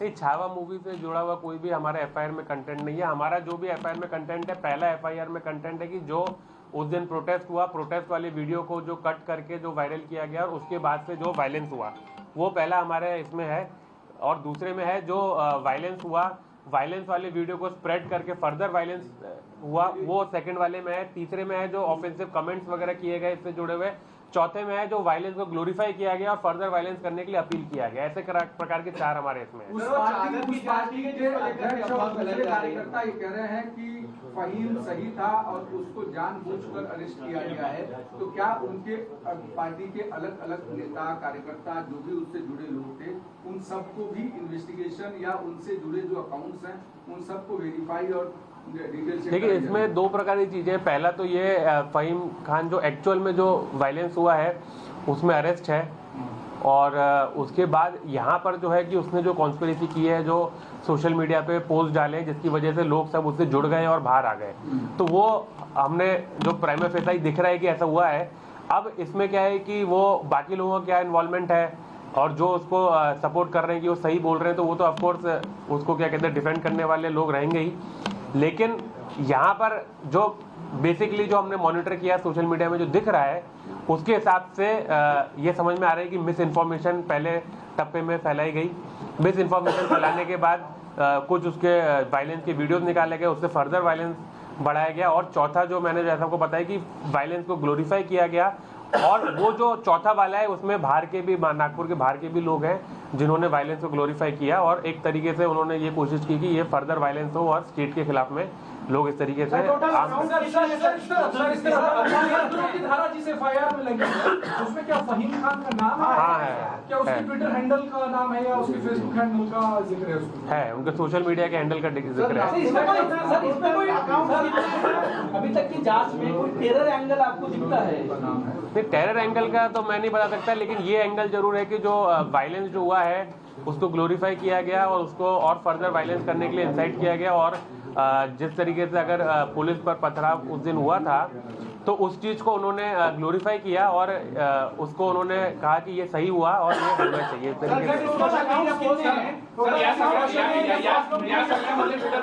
नहीं, छावा मूवी से जुड़ा हुआ कोई भी हमारे एफआईआर में कंटेंट नहीं है। हमारा जो भी एफआईआर में कंटेंट है, पहला एफआईआर में कंटेंट है कि जो उस दिन प्रोटेस्ट हुआ, प्रोटेस्ट वाले वीडियो को जो कट करके जो वायरल किया गया और उसके बाद से जो वायलेंस हुआ, वो पहला हमारे इसमें है। और दूसरे में है जो वायलेंस हुआ, वायलेंस वाले वीडियो को स्प्रेड करके फर्दर वायलेंस हुआ, वो सेकंड वाले में है। तीसरे में है जो ऑफेंसिव कमेंट्स वगैरह किए गए इससे जुड़े हुए। चौथे में है जो वायलेंस को ग्लोरीफाई किया गया और फर्दर वायलेंस करने के लिए अपील किया गया। ऐसे प्रकार के 4 हमारे इसमें उस पार्टी के अध्यक्ष और कार्यकर्ता ये कह रहे हैं कि फहीम सही था और उसको जानबूझकर अरेस्ट किया गया है, तो क्या उनके पार्टी के अलग अलग नेता कार्यकर्ता जो भी उससे जुड़े लोग थे, उन सबको भी इन्वेस्टिगेशन या उनसे जुड़े जो अकाउंट्स हैं उन सबको वेरीफाई और देखिए, इसमें 2 प्रकार की चीजें। पहला तो ये फहीम खान जो एक्चुअल में जो वायलेंस हुआ है उसमें अरेस्ट है, और उसके बाद यहाँ पर जो है कि उसने जो कॉन्स्पिरेसी की है, जो सोशल मीडिया पे पोस्ट डाले जिसकी वजह से लोग सब उससे जुड़ गए और बाहर आ गए, तो वो हमने जो प्राइमा फेसाई दिख रहा है कि ऐसा हुआ है। अब इसमें क्या है कि वो बाकी लोगों का क्या इन्वॉल्वमेंट है और जो उसको सपोर्ट कर रहे हैं कि वो सही बोल रहे हैं, तो वो तो ऑफकोर्स उसको क्या कहते हैं डिफेंड करने वाले लोग रहेंगे ही। लेकिन यहाँ पर जो बेसिकली जो हमने मॉनिटर किया सोशल मीडिया में जो दिख रहा है, उसके हिसाब से ये समझ में आ रहा है कि मिस इन्फॉर्मेशन पहले टप्पे में फैलाई गई। मिस इन्फॉर्मेशन फैलाने के बाद कुछ उसके वायलेंस के वीडियोस निकाले गए, उससे फर्दर वायलेंस बढ़ाया गया। और चौथा जो मैंने जैसा आपको बताया कि वायलेंस को ग्लोरीफाई किया गया, और वो जो चौथा वाला है उसमें बाहर के भी, नागपुर के बाहर के भी लोग हैं जिन्होंने वायलेंस को ग्लोरीफाई किया, और एक तरीके से उन्होंने ये कोशिश की कि ये फर्दर वायलेंस हो और स्टेट के खिलाफ में लोग इस तरीके से धारा जिस एफआईआर में लगी है उसमें क्या फहीम खान का नाम है? हाँ है, क्या उसके ट्विटर हैंडल का नाम है या उसके फेसबुक हैंडल का जिक्र है? उसमें है, उनके सोशल मीडिया के हैंडल का जिक्र है। इसमें कोई अभी तक की जांच में कोई टेरर एंगल आपको दिखता है? नहीं, टेरर एंगल का तो मैं नहीं बता सकता, लेकिन ये एंगल जरूर है कि जो वायलेंस जो हुआ है उसको ग्लोरीफाई किया गया और उसको और फर्दर वायलेंस करने के लिए इंसाइट किया गया। और जिस तरीके से अगर पुलिस पर पथराव उस दिन हुआ था, तो उस चीज को उन्होंने ग्लोरीफाई किया और उसको उन्होंने कहा कि ये सही हुआ और ये होना चाहिए इस तरीके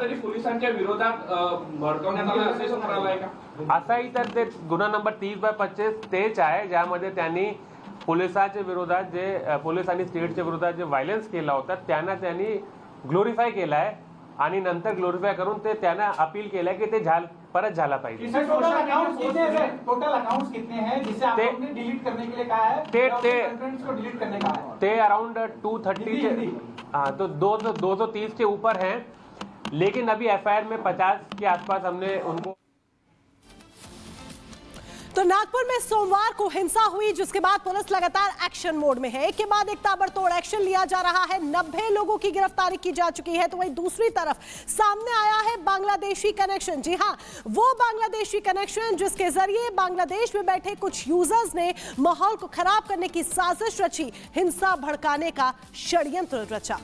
से। पोलिसांच्या विरोधात भडकवण्यात आलं असे समोर आहे का? असाही तर ते गुन्हा नंबर 30/25 तेच आहे, ज्यामध्ये त्यांनी पोलिसांच्या विरोधात जे पोलीस आणि स्टेटच्या विरोधात जे व्हायलन्स केला होता त्यांनी ग्लोरीफाय केलाय आणि नंतर ग्लोरीफाय करून ते त्यांना अपील केलंय की ते परत झाला पाहिजे। टोटल अकाउंट्स कितने हैं जिसे आपने डिलीट करने के लिए कहा है? कंटेंट्स को डिलीट करने का है। ते अराउंड 230 हाँ, तो 230 के ऊपर हैं, लेकिन अभी एफआईआर में 50 के आसपास हमने उनको। तो नागपुर में सोमवार को हिंसा हुई, जिसके बाद पुलिस लगातार एक्शन मोड में है। एक के बाद एक ताबड़तोड़ एक्शन लिया जा रहा है। 90 लोगों की गिरफ्तारी की जा चुकी है। तो वहीं दूसरी तरफ सामने आया है बांग्लादेशी कनेक्शन। जी हां, वो बांग्लादेशी कनेक्शन जिसके जरिए बांग्लादेश में बैठे कुछ यूजर्स ने माहौल को खराब करने की साजिश रची, हिंसा भड़काने का षड्यंत्र रचा।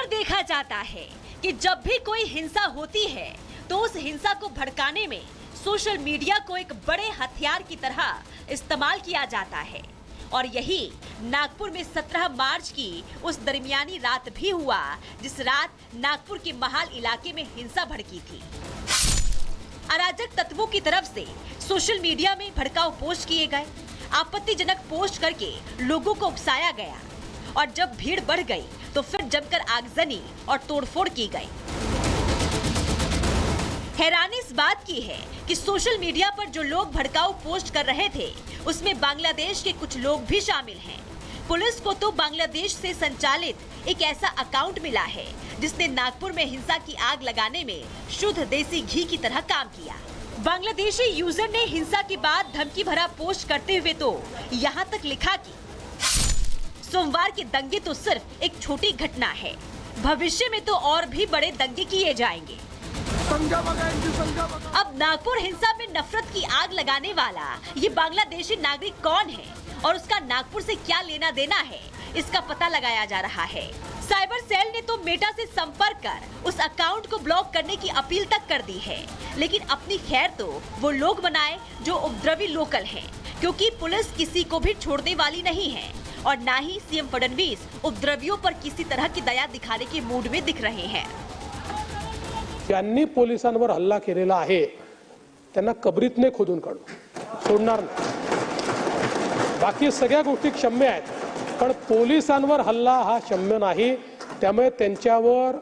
देखा जाता है कि जब भी कोई हिंसा होती है तो उस हिंसा को भड़काने में सोशल मीडिया को एक बड़े हथियार की तरह इस्तेमाल किया जाता है। और यही नागपुर में 17 मार्च की उस दरमियानी रात भी हुआ, जिस रात नागपुर के महाल इलाके में हिंसा भड़की थी। अराजक तत्वों की तरफ से सोशल मीडिया में भड़काऊ पोस्ट किए गए, आपत्तिजनक पोस्ट करके लोगों को उकसाया गया, और जब भीड़ बढ़ गई तो फिर जमकर आगजनी और तोड़फोड़ की गई। हैरानी इस बात की है कि सोशल मीडिया पर जो लोग भड़काऊ पोस्ट कर रहे थे उसमें बांग्लादेश के कुछ लोग भी शामिल हैं। पुलिस को तो बांग्लादेश से संचालित एक ऐसा अकाउंट मिला है जिसने नागपुर में हिंसा की आग लगाने में शुद्ध देसी घी की तरह काम किया। बांग्लादेशी यूजर ने हिंसा के बाद धमकी भरा पोस्ट करते हुए तो यहाँ तक लिखा कि सोमवार के दंगे तो सिर्फ एक छोटी घटना है, भविष्य में तो और भी बड़े दंगे किए जाएंगे। अब नागपुर हिंसा में नफरत की आग लगाने वाला ये बांग्लादेशी नागरिक कौन है और उसका नागपुर से क्या लेना देना है, इसका पता लगाया जा रहा है। साइबर सेल ने तो मेटा से संपर्क कर उस अकाउंट को ब्लॉक करने की अपील तक कर दी है, लेकिन अपनी खैर तो वो लोग बनाए जो उपद्रवी लोकल हैं, क्योंकि पुलिस किसी को भी छोड़ने वाली नहीं है और ना ही सीएम फडणवीस उपद्रवियों पर किसी तरह की दया दिखाने के मूड में दिख रहे हैं। ज्यांनी पोलिसांवर हल्ला केलेला आहे त्यांना कबरीतने खोदून काढू, सोडणार नाही। बाकी सगळ्या गोष्टी क्षम्य आहेत, पण पोलिसांवर हल्ला हा क्षम्य नाही। त्यामुळे त्यांच्यावर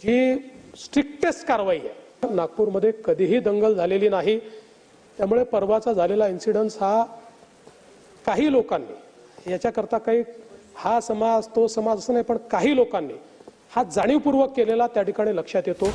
जी स्ट्रिक्टेस्ट कारवाई आहे, नागपूरमध्ये कधीही दंगल झालेली नाही। त्यामुळे परवाचा झालेला इन्सिडन्स हा काही लोकांनी याच्याकरता काही हा समाज तो समाज असं नाही, पण काही लोकांनी हा जाणीवपूर्वक केलेला त्या ठिकाणी लक्षात येतो।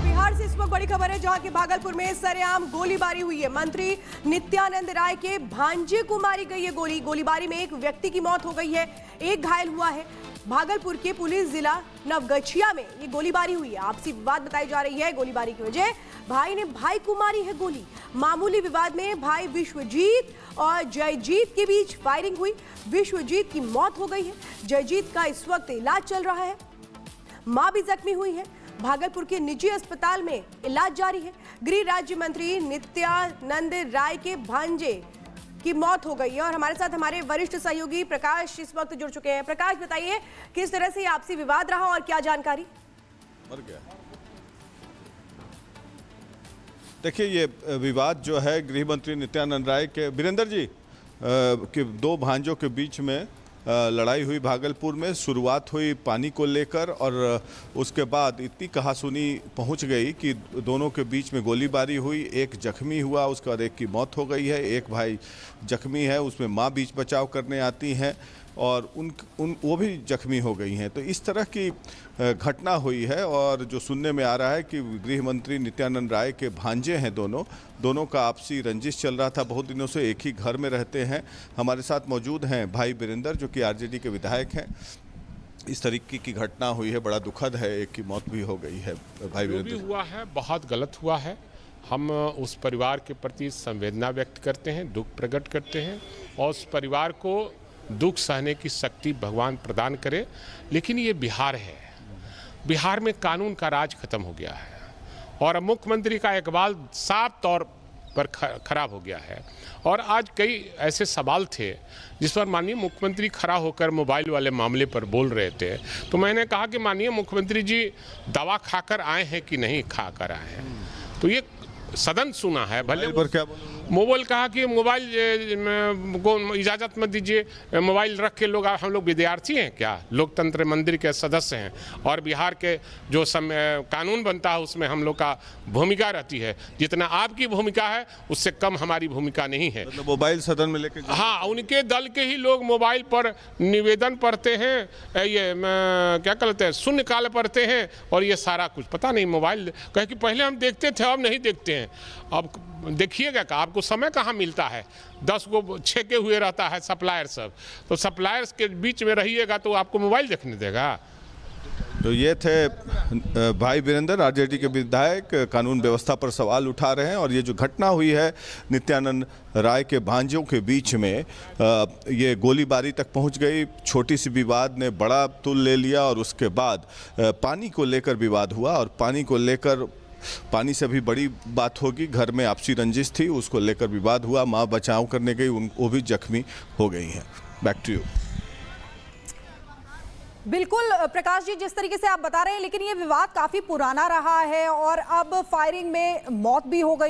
बिहार से इस वक्त बड़ी खबर है, जहां के भागलपुर में सरेआम गोलीबारी हुई है। मंत्री नित्यानंद राय के भांजे को मारी गई है गोली। गोलीबारी में एक व्यक्ति की मौत हो गई है, एक घायल हुआ है। भागलपुर के पुलिस जिला नवगछिया में ये गोलीबारी हुई है। आपसी विवाद बताई जा रही है। गोलीबारी की वजह भाई ने भाई को मारी है गोली। मामूली विवाद में भाई विश्वजीत और जयजीत के बीच फायरिंग हुई। विश्वजीत की मौत हो गई है। जयजीत का इस वक्त इलाज चल रहा है। मां भी जख्मी हुई है। भागलपुर के निजी अस्पताल में इलाज जारी है। गृह राज्य मंत्री नित्यानंद राय के भांजे की मौत हो गई है और हमारे साथ हमारे वरिष्ठ सहयोगी प्रकाश इस वक्त जुड़ चुके हैं। प्रकाश, बताइए किस तरह से आपसी विवाद रहा और क्या जानकारी? मर गया। देखिए, ये विवाद जो है गृह मंत्री नित्यानंद राय के वीरेंद्र जी के दो भांजों के बीच में लड़ाई हुई। भागलपुर में शुरुआत हुई पानी को लेकर और उसके बाद इतनी कहासुनी पहुंच गई कि दोनों के बीच में गोलीबारी हुई। एक जख्मी हुआ, उसके बाद एक की मौत हो गई है। एक भाई जख्मी है, उसमें मां बीच बचाव करने आती हैं और वो भी जख्मी हो गई हैं। तो इस तरह की घटना हुई है और जो सुनने में आ रहा है कि गृह मंत्री नित्यानंद राय के भांजे हैं दोनों का आपसी रंजिश चल रहा था। बहुत दिनों से एक ही घर में रहते हैं। हमारे साथ मौजूद हैं भाई वीरेंद्र, जो कि आरजेडी के विधायक हैं। इस तरीके की घटना हुई है, बड़ा दुखद है, एक की मौत भी हो गई है। भाई वीरेंद्र, जो भी हुआ है बहुत गलत हुआ है। हम उस परिवार के प्रति संवेदना व्यक्त करते हैं, दुख प्रकट करते हैं और उस परिवार को दुख सहने की शक्ति भगवान प्रदान करे। लेकिन ये बिहार है, बिहार में कानून का राज खत्म हो गया है और मुख्यमंत्री का इकबाल साफ तौर पर खराब हो गया है। और आज कई ऐसे सवाल थे जिस पर माननीय मुख्यमंत्री खड़ा होकर मोबाइल वाले मामले पर बोल रहे थे, तो मैंने कहा कि माननीय मुख्यमंत्री जी दवा खाकर आए हैं कि नहीं खाकर आए हैं। तो ये सदन सुना है, भले पर क्या मोबाइल कहा कि मोबाइल को इजाज़त मत दीजिए, मोबाइल रख के लोग, हम लोग विद्यार्थी हैं क्या? लोकतंत्र मंदिर के सदस्य हैं और बिहार के जो कानून बनता है उसमें हम लोग का भूमिका रहती है। जितना आपकी भूमिका है उससे कम हमारी भूमिका नहीं है। मतलब मोबाइल सदन में लेके, हाँ, उनके दल के ही लोग मोबाइल पर निवेदन पढ़ते हैं, ये क्या कहते हैं, शून्यकाल पढ़ते हैं और ये सारा कुछ पता नहीं। मोबाइल कहे कि पहले हम देखते थे, अब नहीं देखते हैं। अब देखिएगा कि आपको समय कहाँ मिलता है? 10 को छेके हुए रहता है सप्लायर सब, तो सप्लायर्स के बीच में रहिएगा तो आपको मोबाइल देखने देगा? तो ये थे भाई वीरेंद्र, आरजेडी के विधायक, कानून व्यवस्था पर सवाल उठा रहे हैं। और ये जो घटना हुई है नित्यानंद राय के भांजों के बीच में, ये गोलीबारी तक पहुंच गई। छोटी सी विवाद ने बड़ा तुल ले लिया और उसके बाद पानी को लेकर विवाद हुआ और पानी से भी बड़ी बात होगी। घर में आपसी रंजिश थी, उसको लेकर विवाद हुआ। मां बचाव करने गई, वो भी जख्मी हो गई हैं। Back to you. बिल्कुल प्रकाश जी, जिस तरीके से आप बता रहे हैं, लेकिन ये विवाद काफी पुराना रहा है और अब फायरिंग में मौत भी हो गई।